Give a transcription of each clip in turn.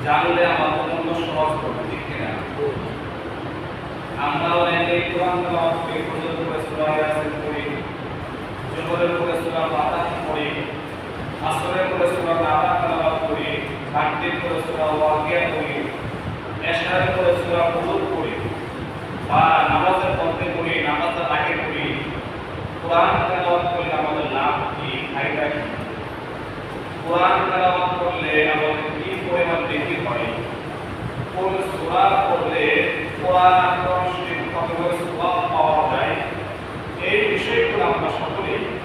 জানলে আমাদের জন্য সহজ হবে, ঠিক কিনা? আমরা অনেকে কোরআন তেলাওয়াত করি, ফজরের পরে সূরা ইয়াসিন পড়ি, জোহরের পরে সূরা ফাতিহা পড়ি, আসরের পরে সূরা নাবা তেলাওয়াত করি, মাগরিবের পরে সূরা ওয়াকিয়া পড়ি, এশারের পরে সূরা হুজুর পড়ি, বা নামাজের মধ্যে পড়ি, নামাজের আগে পড়ি। কোরআন তেলাওয়াত করলে আমাদের লাভ কি, ফায়দা কি? কোরআন তেলাওয়াত করলে আমাদের কি পরিমাণ নেকি হয়? কোন সূরা পড়লে কোরআন শরীফ কতগুলো সওয়াব পাওয়া যায়? এই বিষয়গুলো আমরা সকলেই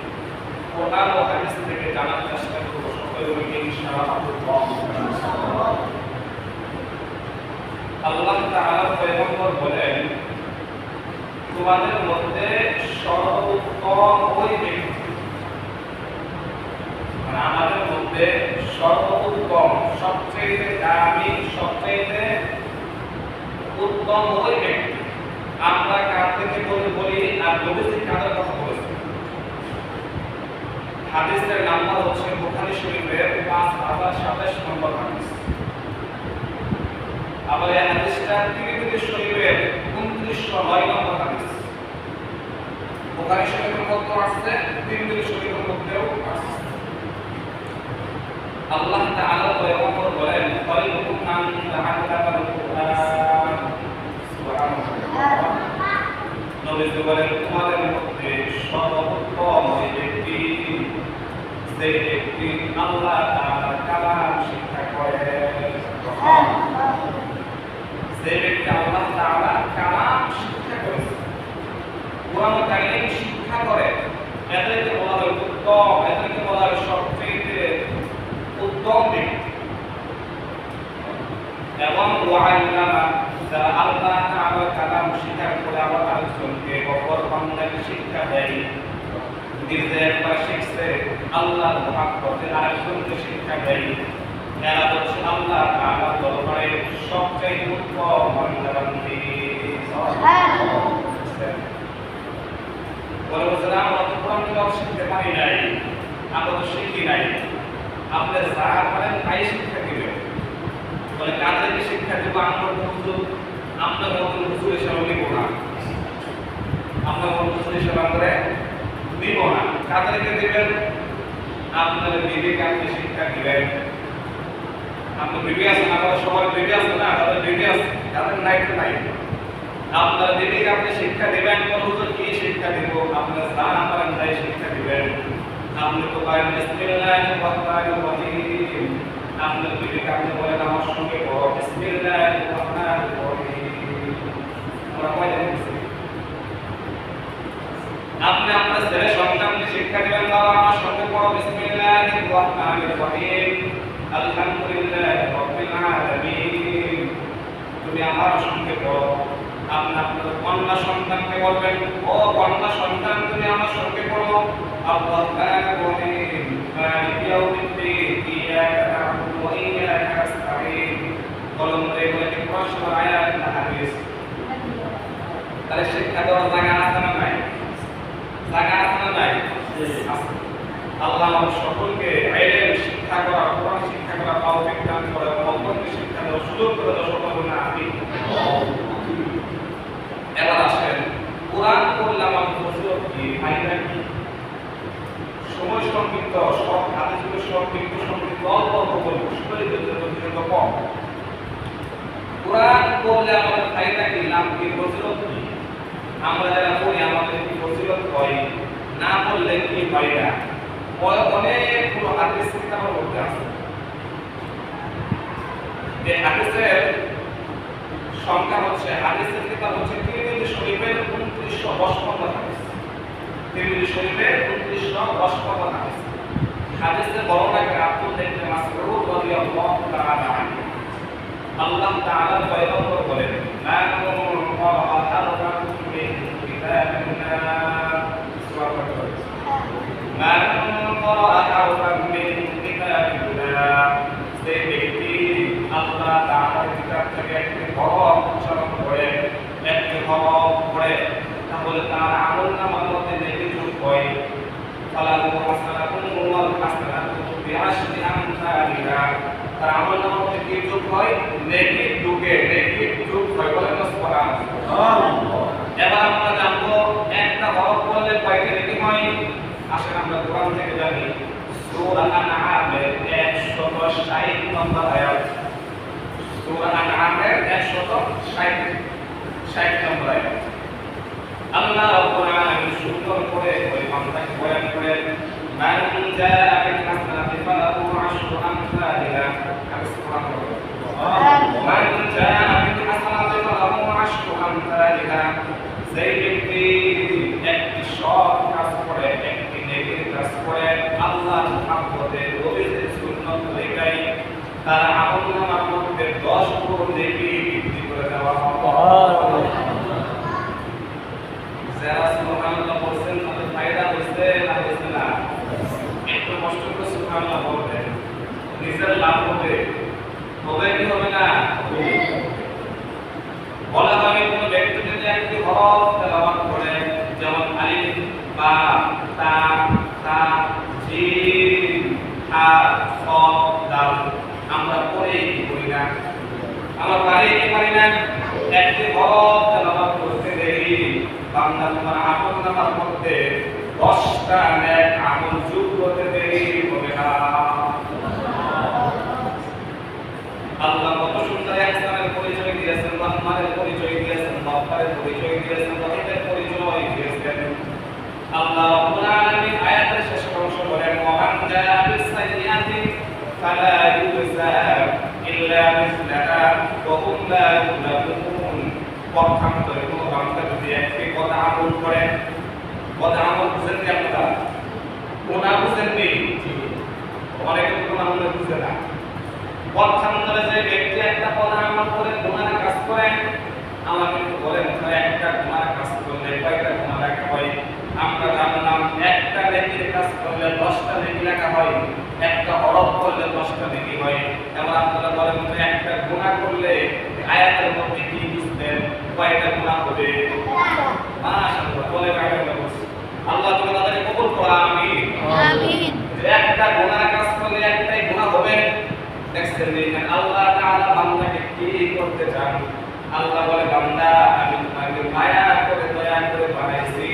কোরআন ও হাদিস থেকে জানার চেষ্টা করব, সকলে মিলে ইনশাআল্লাহ। আল্লাহ তাআলা পয়গম্বর বলেন, তোমাদের মধ্যে সর্বোত্তম ওই ব্যক্তি, মানে আমাদের মধ্যে সর্বোত্তম, সবচেয়ে দামি, সবচেয়ে উত্তম ওই ব্যক্তি। আমরা কার থেকে বলি আর নবীজি কাদের কথা বলেছেন? হাদিসের নাম্বার হচ্ছে বুখারী শরীফের 5027 নম্বর হাদিস। আবার এই হাদিসটা তিরমিজি শরীফের 2909 নম্বর হাদিস। বুখারী শরীফের মধ্যে আছে, তিরমিজি শরীফের মধ্যেও আছে। আল্লাহ তাআলা পয়গম্বর বলেন, "ফালিকুম মান তাআল্লামাল কুরআন।" সুবহানাল্লাহ। নবীজি বলেন, তোমাদের মধ্যে সর্বোত্তম ওই ব্যক্তি, যে ব্যক্তি আল্লাহ তাআলার কালাম শিক্ষা করে। যে ব্যক্তি আল্লাহ তাআলার কালাম শিক্ষা করেছে, কোরআন কারীম শিক্ষা করে, এদেরকে বলা হয় উত্তম, এদেরকে বলা হয় সবচেয়ে উত্তম ব্যক্তি। এবং ওয়াইলামা, যারা আল্লাহ তাআলার কালাম শিক্ষা করে আবার আরেকজনকে অপর বান্দাকে শিক্ষা দেয়, নিজে একবার শিখছে আল্লাহর মহব্বতে আরেকজনকে শিক্ষা দেয়, এরা হচ্ছে আল্লাহ তাআলার দরবারে সবচেয়ে উত্তম বান্দা-বান্দী। বলছিলাম আমরা তো কোরআন তেলাওয়াত শিখতে পারি নাই, আমরা তো শিখি নাই, আপনার যা পারেন তাই শিক্ষা দিবেন। বলে কাদেরকে শিক্ষা দিব? আমরা হুজুর, আপনার মতন হুজুর হিসাবে নিব না, আপনার মতন হুজুর হিসাবে আমরা নিব না। কাদেরকে দিবেন? আপনার বিবেকে আপনি শিক্ষা দিবেন। আপনার বিবে আছে না? আমাদের সবার বিবে আছে না? তাদের বিবে আছে, তাদের নাই তো নাই। আপনার বিবেকে আপনি শিক্ষা দিবেন, কোন হুজুর কি শিক্ষা দিব? আপনার যা পারেন তাই শিক্ষা দিবেন। আপনি তো পারেন বিসমিল্লাহির রহমানির রহিম, আপনার বিবেকে আপনি বলেন আমার সঙ্গে পড়ো বিসমিল্লাহির রহমানির রহিম। আমরা কয়টা বলছি? আপনি আপনার ছেলে সন্তানকে শিক্ষা দিবেন, বাবা আমার সঙ্গে পড়ো বিসমিল্লাহির রহমানির রহিম, আলহামদুলিল্লাহি রাব্বিল আলামিন। তুমি আমার সঙ্গে পড়ো। আপনি আপনার কন্যা সন্তানকে বলবেন, ও কন্যা সন্তান তুমি আমার সঙ্গে পড়ো আর-রাহমানির রহিম, মালিকি ইয়াউমিদ্দিন, ইয়াকা না'বুদু ওয়া ইয়াকা নাস্তাঈন। কলম ধরে বলে কি প্রশ্ন, আয়াত না হাদিস? তাহলে শিক্ষা দেওয়ার জায়গা আছে না নাই? জায়গা আছে না নাই? আছে। আল্লাহ আমাদের সকলকে ইলম শিক্ষা করা, কোরআন শিক্ষা করা, তৌফিক দান করে, অন্তরকে শিক্ষা দেওয়ার সুযোগ করে দেওয়ার সকল বলে আমিন। এবার আসেন, কোরআন পড়লে আমাদের ফজিলত কি, ফায়দা কি? সময় সংক্ষিপ্ত, সব হাদিসগুলো সংক্ষিপ্ত অল্প অল্প বলবো, সকলের ফজিলত কম। কোরআন পড়লে আমাদের ফায়দা কি, লাভ কি, ফজিলত কি? আমরা যারা পড়ি আমাদের কি ফজিলত হয়, না পড়লে কি ফায়দা? অনেকগুলো হাদিস কিতাবের মধ্যে আছে। এই হাদিসের সংখ্যা হচ্ছে, হাদিসের কিতাব হচ্ছে তিরমিজি শরীফের 2955 হাদিস। তিরমিজি শরীফের 2955 হাদিস। হাদিসের বর্ণনাকারী আব্দুল্লাহ ইবনে মাসউদ রাদিয়াল্লাহু তাআলা আনহু। আল্লাহ তাআলা পয়গম্বর বলেন, মান ক্বারাআ হারফান মিন কিতাবিল্লাহ, সূরা ফাতিহা। মান ক্বারাআ হারফান মিন কিতাবিল্লাহ, যে ব্যক্তি আল্লাহ তাআলার কিতাব থেকে একটি হরফ উচ্চারণ করে, একটি হরফ পড়ে, তাহলে তার আমলনামার মধ্যে নেকি যোগ হয়। ফালাহু হাসানাতুন ওয়াল হাসানাতু বিআশরি আমসালিহা, তার আমলনামার মধ্যে কি যোগ হয়? নেকি যোগে নেকি যোগ হয়। বলেন না সুবহানাল্লাহ। এবার আমরা জানবো একটা হরফ পড়লে কয়টা নেকি হয়। আসেন আমরা কোরআন থেকে জানি। সূরা আনআমের 160 নম্বর আয়াত। সূরা আনআমের 160 নম্বর আয়াত। আল্লাহ রাব্বুল আলামিন সুন্দর করে ওই বান্দাকে বয়ান করেন, মান জাআ বিল হাসানাতি ফালাহু আশরু আমসালিহা। মান জাআ বিল হাসানাতি ফালাহু আশরু আমসালিহা। যেই ব্যক্তি একটি সৎ কাজ করে, একটি নেকির কাজ করে, আল্লাহর মহব্বতে নবীর সুন্নাত তরিকায়, তার আমলনামার মধ্যে 10 গুণ নেকি বৃদ্ধি করে দেওয়া হবে। যারা সুবহানাল্লাহ বলছেন তাদের ফায়দা হইছে না হইছে না? একটু কষ্ট করে সুবহানাল্লাহ বলবেন, নিজের লাভ হবে, হবে কি হবে না? বলা হয় কোন ব্যক্তি যদি একটি হরফ তেলাওয়াত করে, যেমন আলিফ, বা, তা, তা, জিম, হা, স, দাল, আমরা পড়ে কি করি না? আমরা পারি না? একটি হরফ তেলাওয়াত করতে দেরি বান্দা তোমার আমলনামার মধ্যে 10টা নেক আমল যোগ করতে দেরি হবে না। আল্লাহ কত সুন্দর ইহসানের পরিচয় দিয়েছেন, রহমানের পরিচয় দিয়েছেন, গফফারের পরিচয় দিয়েছেন, রহিমের পরিচয় দিয়েছেন। আল্লাহ রাব্বুল আলামিন আয়াতের শেষ অংশ বলেন, ওয়ামান জাআ বিস-সাইয়্যাতি ফালা ইউজা ইল্লা মিসলাহা ওয়া হুম লা ইউযলামুন। পক্ষান্তরে কোনো বান্দা যদি একটি কথা আমল করে, কথা আমল বুঝেন কি আপনারা? গুনাহ বুঝেন কি? অনেকে গুনাহ আমল বুঝে না। পক্ষান্তরে যে ব্যক্তি একটা কথা আমল করে গুনাহ কাজ করে, আমাকে একটু বলেন একটা গুনাহ কাজ করলে কয়টা গুনাহ লেখা হয়? আমরা জানলাম একটা নেকির কাজ করলে 10টা নেকি লেখা হয়, একটা হরফ করলে 10টা নেকি হয়। এবার আপনারা বলেন একটা গুনাহ করলে আয়াতের মধ্যে কি বুঝতেন? কয়টা গুনাহ হবে? মাশাআল্লাহ, বলে রাখবেন। আল্লাহ তুমি তাদেরকে কবুল করো, আমিন আমিন। একটা গুনাহ কাজ করলে একটাই গুনাহ হবে। দেখছেন দেখেন আল্লাহ তাআলা বান্দাকে কি করতে চান? আল্লাহ বলে, বান্দা আমি তোমাকে মায়া করে দয়া করে বানাইছি,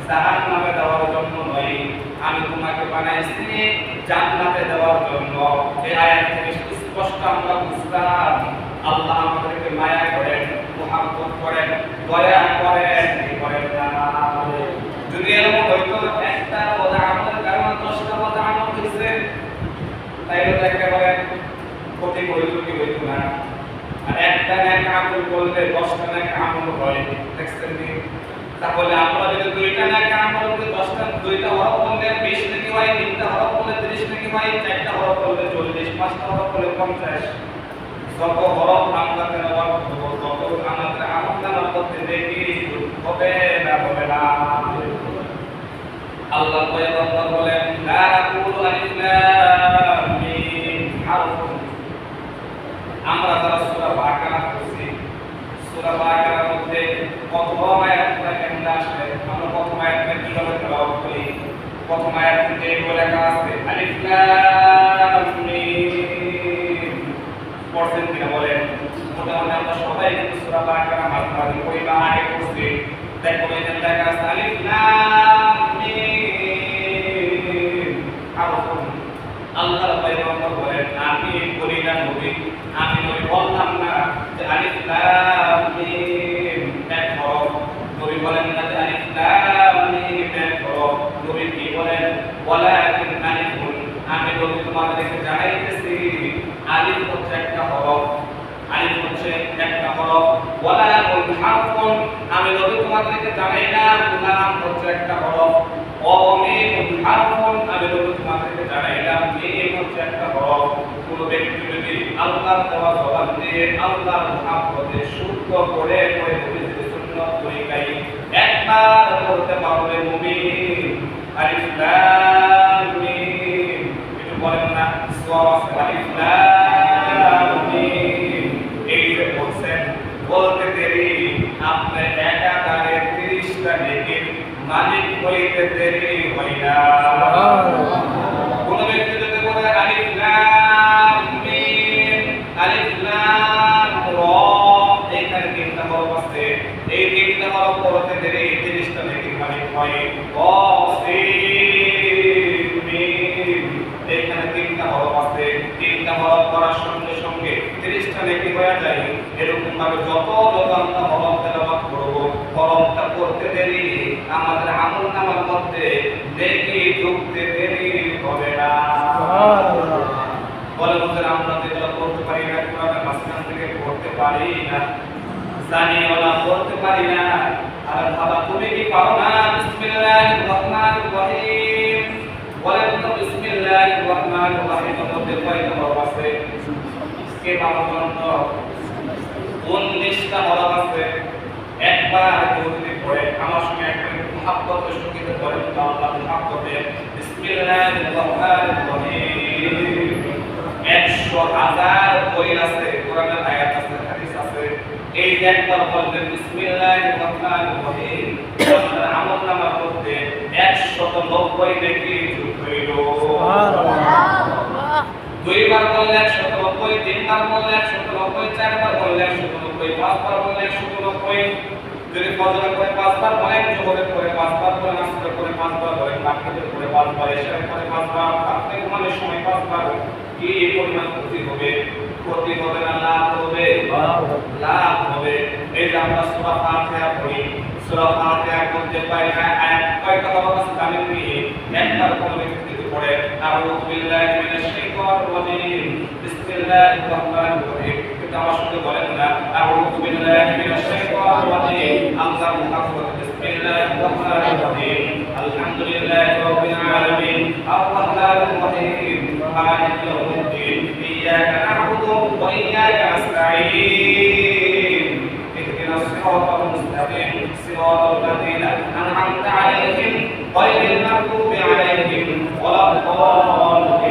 জাহান্নামে দেওয়ার জন্য নয়, আমি তোমাকে বানাইছি জান্নাতে দেওয়ার জন্য। এই আয়াত থেকে স্পষ্ট আমরা বুঝলাম আল্লাহ আমাদেরকে মায়া করেন, মুহাব্বত করেন, দয়া করেন, কি করেন না। যদি এরকম হইতো একটা কথা আমাদের কারণে 10টা কথা আমল হইছে, তাইলে তো একেবারে ক্ষতি হইতো কি হইতো না। আর একটা নেক আমল করলে 10টা নেক আমল হয়। দেখছেন কি? তাহলে আমরা যদি 2টা নেক আমল করলে 10টা, 2টা হরফ করলে 20 নেকি হয়, 3টা হরফ করলে 30 নেকি হয়, 4টা হরফ করলে 40, 5টা হরফ করলে 50। যত হরফ আমরা তেলাওয়াত করব তত আমাদের আমলনামার মধ্যে নেকি হবে না হবে না? আল্লাহ পয়গম্বর বলেন, লা আকুলু আলিফ লাম মিম হারফুন। আমরা যারা সূরা বাকারা পড়ছি, সূরা বাকারার মধ্যে প্রথম আয়াতটা কেমন আসে? আমরা প্রথম আয়াতটা কিভাবে তেলাওয়াত করি? প্রথম আয়াত থেকে লেখা আছে আলিফ লাম মিম। পড়ছেন কিনা বলেন? মোটামুটি আমরা সবাই সূরা বাকারা মাঝখানে পড়ি বা আগে পড়ছি। দেখো এখানে লেখা আছে আলিফ লাম মিম হারফুন। আল্লাহর পয়গম্বর বলেন, আমি বলি না নবী, আমি নবী বললাম না যে আলিফ লাম মিম এক হরফ। নবী বলেন না যে আলিফ লাম মিম এক হরফ। নবী কি বলেন? ওয়ালাকিন আলিফুন। আমি নবী তোমাদেরকে জানাইতেছি আলিফ হচ্ছে একটা হরফ, আলিফ হচ্ছে একটা হরফ। ওয়ালাকুন হারফুন। আমি নবী তোমাদেরকে জানাইলাম লাম হচ্ছে একটা হরফ। মিম হারফুন। আমি নবী তোমাদেরকে জানাইলাম মিম হচ্ছে একটা হরফ। কোন ব্যক্তি যদি আল্লাহর দেওয়া জবান দিয়ে আল্লাহর মহব্বতে শুদ্ধ করে নবীর সুন্নাত তরিকায় একবার বলতে পারবে মুমিন। আলিফ লাম মিম। একটু বলেন না সূরা আলিফ লাম মিম। এই যে বলছেন, বলতে দেরি আপনি একাধারে 30টা নেকির মালিক হইতে দেরি হয় না। কোন ব্যক্তি যদি বলে আলিফ লাম মিম আলিফ লাম রা এখানে তিনটা হরফ আছে এই তিনটা হরফ পড়তে গেলে 30টা নেকি মানে হয় এখানে তিনটা হরফ আছে তিনটা হরফ পড়ার সঙ্গে সঙ্গে 30টা নেকি হয়ে যায় এরকম ভাবে যত আমরা হরফ তেলাওয়াত করব হরফটা পড়তে দেরি আমাদের আমলনামার মধ্যে নেকি ঢুকতে দেরি হবে না সুবহানাল্লাহ বলে বুঝেন আমরা যেগুলো করতে পারি না কোরআনের মাঝখান থেকে পড়তে পারি না জানি ওলা পড়তে পারি না আর বাবা তুমি কি পারো না বিসমিল্লাহির রহমানির রহিম বলেন তো বিসমিল্লাহির রহমানির রহিম মধ্যে কয়টা হরফ আছে কে পারো জন্য 19টা হরফ আছে একবার যদি পড়ে আমার সঙ্গে একটা মুহাব্বত সঙ্গীতে পড়ে তো আল্লাহ মুহাব্বতে বিসমিল্লাহির রহমানির রহিম 100,000 বই আছে কোরআনের আয়াত আছে হাদিস আছে এই যে একবার বলবেন বিসমিল্লাহির রহমানির রহিম আপনার আমলনামার মধ্যে 190 নেকি যোগ হইল সুবহানাল্লাহ দুইবার বললে 190 তিনবার বললে 190 চারবার বললে 190 পাঁচবার বললে 190 যদি ফজরের পরে 5 বার বলেন জোহরের পরে 5 বার বলেন আসরের পরে 5 বার বলেন মাগরিবের পরে 5 বার এশারের পরে 5 বার রাতে ঘুমানোর সময় 5 বার কি পরিমাণ ক্ষতি হবে না লাভ হবে লাভ হবে এই যে আমরা সূরা ফাতিহা পড়ি সূরা ফাতিহার মধ্যে আয়াত কয়টা হরফ আছে জানেন কি একবার কোন ব্যক্তি যদি পড়ে আউযু বিল্লাহি মিনাশ শাইতানির রাজিম বিসমিল্লাহির রহমানির রহিম এটা আমার সঙ্গে বলেন না আউযু বিল্লাহি মিনাশ শাইতানির রাজিম আমরা মুহাম্মদ বিসমিল্লাহির রহমানির রহিম আলহামদুলিল্লাহি রাব্বিল আলামিন আর রহমানির রহিম মালিকি ইয়াউমিদ্দিন ইয়াকা না'বুদু ওয়া ইয়াকা নাস্তাঈন ইহদিনাস সিরাতাল মুস্তাকিম সিরাতাল লাযীনা আন'আমতা আলাইহিম গায়রিল মাগদুবি আলাইহিম ওয়ালাদ-দাল্লিন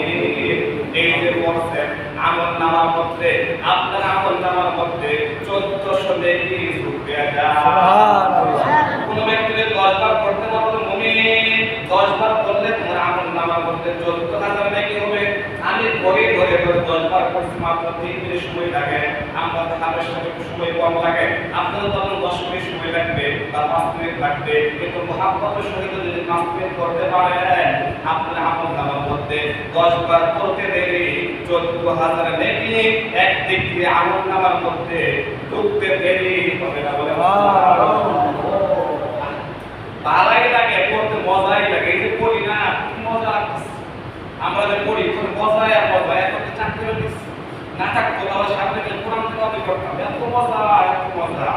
এই যে বলছেন আমলনামার মধ্যে আপনার আমলনামার মধ্যে 1400 নেকি যোগ দেয়া যায় সুবহানাল্লাহ কোন ব্যক্তি 10 বার পড়তে পারলো মুমিন 10 বার পড়লে তোমার আমলনামার মধ্যে 14000 নেকি হবে আমি ধরে 10 বার পড়ছি মাত্র 3 মিনিট সময় লাগে আমরা তো হাতের সাথে সময় কম লাগে আপনাদের তখন 10 মিনিট সময় লাগবে বা 5 মিনিট লাগবে কিন্তু মুহাব্বতের সহিত যদি 5 মিনিট করতে পারেন আপনার আমলনামার মধ্যে 10 বার পড়তে দেরি 14000 নেকি একদিক দিয়ে আমলনামার মধ্যে ঢুকতে দেরি হবে না বলে ভালোই লাগে পড়তে মজাই লাগে এই যে পড়ি না মজা আমরা যে পড়ি কোন মজাই আর মজা এত চাকরি না থাকতো তাহলে সামনে গেলে কোরআন তেলাওয়াত করতাম এত মজা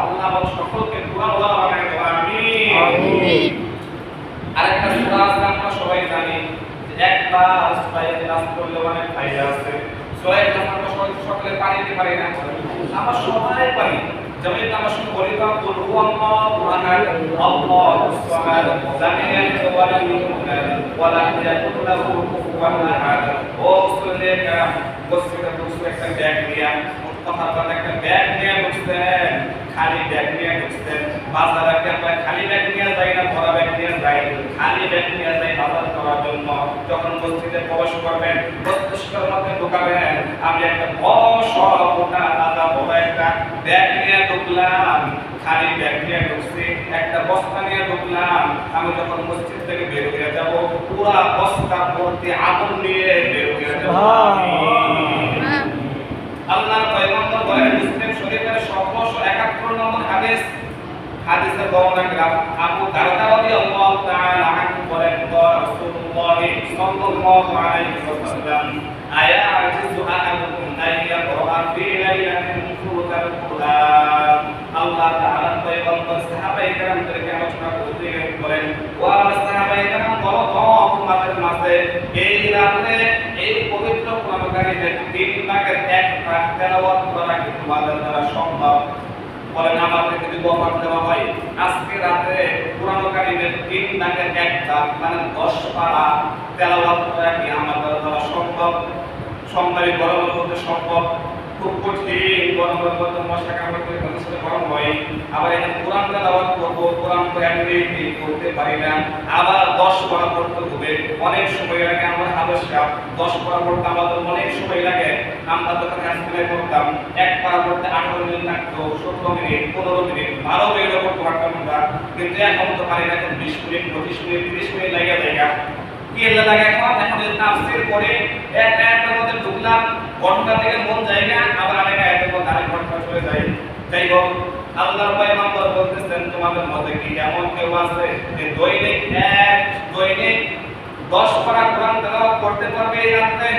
আল্লাহ আমার সকলকে কোরআন ওয়ালা বানায় দেন আমিন আমিন আরেকটা সূরা আছে আমরা সবাই জানি যে একবার সূরা ইখলাস পড়লে অনেক ফায়দা আছে সূরা ইখলাস আমরা সকলে পারি পারি না আমরা সবাই পারি যেমন আমরা শুনে বলি তো কুল হুয়াল্লাহু আহাদ আল্লাহুস সামাদ লাম ইয়ালিদ ওয়া লাম ইউলাদ ওয়া লাম ইয়াকুল লাহু কুফুওয়ান আহাদ ও মুসলিমরা মসজিদে বসে একটা ব্যাগ নিয়ে মুস্তাফার একটা ব্যাগ নিয়ে বসতেন খালি ব্যাগ নিয়ে বসতেন বাজারে আমরা খালি ব্যাগ নিয়ে যাই না ভরা ব্যাগ নিয়ে যাই খালি ব্যাগ নিয়ে যাই বাজার করার জন্য যখন মসজিদে প্রবেশ করবেন মস্তিষ্কের মধ্যে ঢোকাবেন আমি একটা বড় মোটা দাদা বড় একটা ব্যাগ নিয়ে ঢুকলাম খালি ব্যাগ নিয়ে ঢুকছি একটা বস্তা নিয়ে ঢুকলাম আমি যখন মসজিদ থেকে বের হয়ে যাব পুরো বস্তা ভর্তি আমল নিয়ে বের হয়ে যাব আল্লাহর পয়গম্বর বলেন মুসলিম শরীফের 771 নম্বর হাদিসের বর্ণনা আবু দারদা রাদিয়াল্লাহু তাআলা আনহু বলেন রাসূলুল্লাহ সাল্লাল্লাহু আলাইহি ওয়াসাল্লাম আয়াজিজু আহাদুকুম আইয়াকরা ফি লাইলাতিন সুরাতাল কুরআন আল্লাহ তাআলা পয়গম্বর সাহাবায়ে কেরামদেরকে আলোচনা করতে বলেন ওয়া সাহাবায়ে কেরাম বলো তোমাদের মাঝে এই রাতে এই পবিত্র কোরআন কারীমের 3 ভাগের 1 ভাগ তেলাওয়াত করা কি তোমাদের দ্বারা সম্ভব বলেন আমাদের যদি বফার দেওয়া হয় আজকে রাতে কোরআন কারীমের 3 ভাগের 1 ভাগ মানে 10 পারা তেলাওয়াত করা কি আমাদের দ্বারা সম্ভব সম্মানিত বড় বলতে সম্ভব খুব কঠিন আমরা মধ্যে মশলা কামড় করে যথেষ্ট গরম হয়, আবার এখানে কোরআন তেলাওয়াত করব, কোরআন তো এমনি করতে পারি না, আবার 10 পারা পড়তে হবে, অনেক সময় লাগে। আমরা হাবেশা 10 পারা পড়তে আমাদের অনেক সময় লাগে। আমরা যখন হাসপাতালে পড়তাম 1 পারা পড়তে 18 মিনিট লাগতো, 17 মিনিট, 15 মিনিট, 12 মিনিট পড়তে পারতাম আমরা। কিন্তু এখন তো পারি না, এখন 20 মিনিট, 25 মিনিট, 30 মিনিট লাগে জায়গা। কি এলা লাগে এখন যদি তাফসীর করে এক আয়াতের মধ্যে ঢুকলাম, ঘন্টা থেকে মন জায়গা, আবার আরেক আয়াতের মধ্যে আরেক ঘন্টা চলে যায়। যাই হোক, আল্লাহর পয়গম্বর বলতেছেন তোমাদের মধ্যে কি এমন কেউ আছে যে দৈনিক 10 পারা কোরআন তেলাওয়াত করতে পারবে এই রাতে?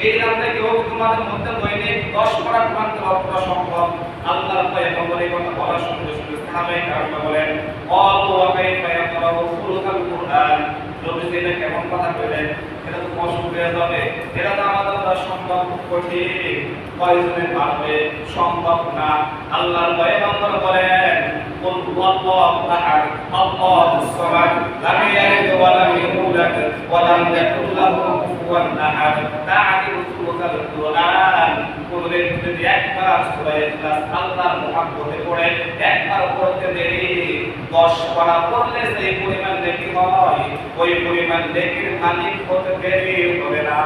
এই রাতে কেউ তোমাদের মধ্যে দৈনিক 10 পারা কোরআন তেলাওয়াত করা সম্ভব? আল্লাহর পয়গম্বর এই কথা বলার সঙ্গে সঙ্গে সাহাবায়ে কেরাম বলেন, ক্বালু ওয়া কাইফা ইয়াকরাউ সুলুকাল কুরআন। নবীজি এটা কেমন কথা বলেন? এটা তো কষ্ট হয়ে যাবে, এটা তো আমাদের দ্বারা সম্ভব কঠিন, কয়জনে পারবে? সম্ভব না। আল্লাহর পয়গম্বর বলেন, কুল হুয়াল্লাহু আহাদ, আল্লাহুস সামাদ, লাম ইয়ালিদ ওয়া লাম ইউলাদ ওয়া লাম ইয়াকুল লাহু কুফুয়ান আহাদ। তা'দিলু সুলুকাল কুরআন। পড়লে যদি একবার সূরা ইখলাস আল্লাহর মুহাব্বতে পড়ে একবার পড়তে দেরি, 10 পারা পড়লে সেই পরিমাণ নেকি হয়, ওই পরিমাণ নেকির মালিক হতে দেরি হবে না।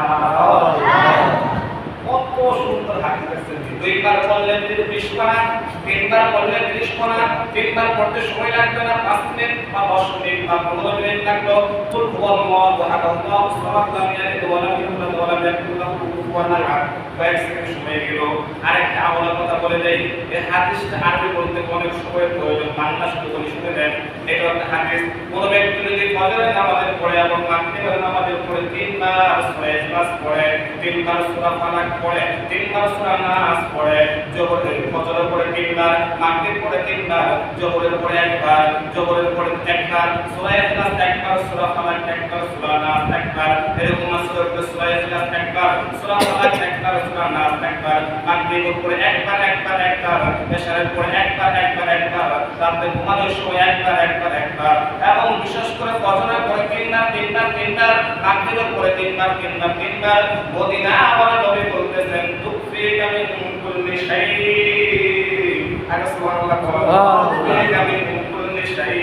কত সুন্দর হাদিস আছে। 2 বার পড়লে 20 পারা, 3 বার পড়লে 30 পারা, 3 বার পড়তে সময় লাগবে না 5 মিনিট বা 10 মিনিট বা 15 মিনিট লাগলো। কুল হুয়াল্লাহু আহাদ, আল্লাহুস সামাদ, লাম ইয়ালিদ ওয়া লাম ইউলাদ ওয়া লাম ইয়াকুল লাহু কুফুয়ান আহাদ। কয়েক সেকেন্ড সময় গেল। আরেকটা আমলের কথা বলে দেই, এই হাদিসটা আরবি বলতে অনেক সময়ের প্রয়োজন, বাংলা শুধু বলি শুনে দেন। এটা একটা হাদিস, কোন ব্যক্তি যদি ফজরের নামাজের পড়ে এবং মাগরিবের নামাজের পড়ে 3 বার সূরা ইখলাস পড়ে, 3 বার সূরা ফালাক পড়ে, 3 বার সূরা নাস পড়ে, যোহরের ফজরের পড়ে 3 বার, মাগরিব পড়ে 3 বার, যোহরের পড়ে 1 বার, যোহরের পড়ে 1 বার, সূরা ইখলাস 1 বার, সূরা ফালাক 1 বার, সূরা নাস 1 বার, এরকম আসলে সূরা ইখলাস 1 বার, সূরা ফালাক 1 বার, সূরা নাস 1 বার, মাগরিবের পড়ে 1 বার, এশারের পড়ে 1 বার, রাতে ঘুমানোর সময় 1 বার, এবং বিশেষ করে ফজরের পড়ে 3 বার, মাগরিবের পড়ে 3 বার। মদিনা আমার নবী বলতেছেন, তুফিকা মিন কুল্লি শাই, আগে সুবহানাল্লাহ বলেন, তুফিকা মিন কুল্লি শাই।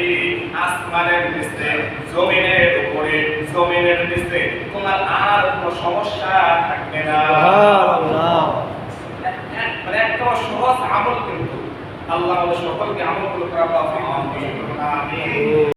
আসমানের নিচে, জমিনের উপরে, জমিনের নিচে তোমার আর কোনো সমস্যা থাকবে না। সুবহানাল্লাহ। মানে একটা সহজ আমল, কিন্তু আল্লাহ আমাদের সকলকে আমল করে করার তৌফিক দান করুন। আমিন।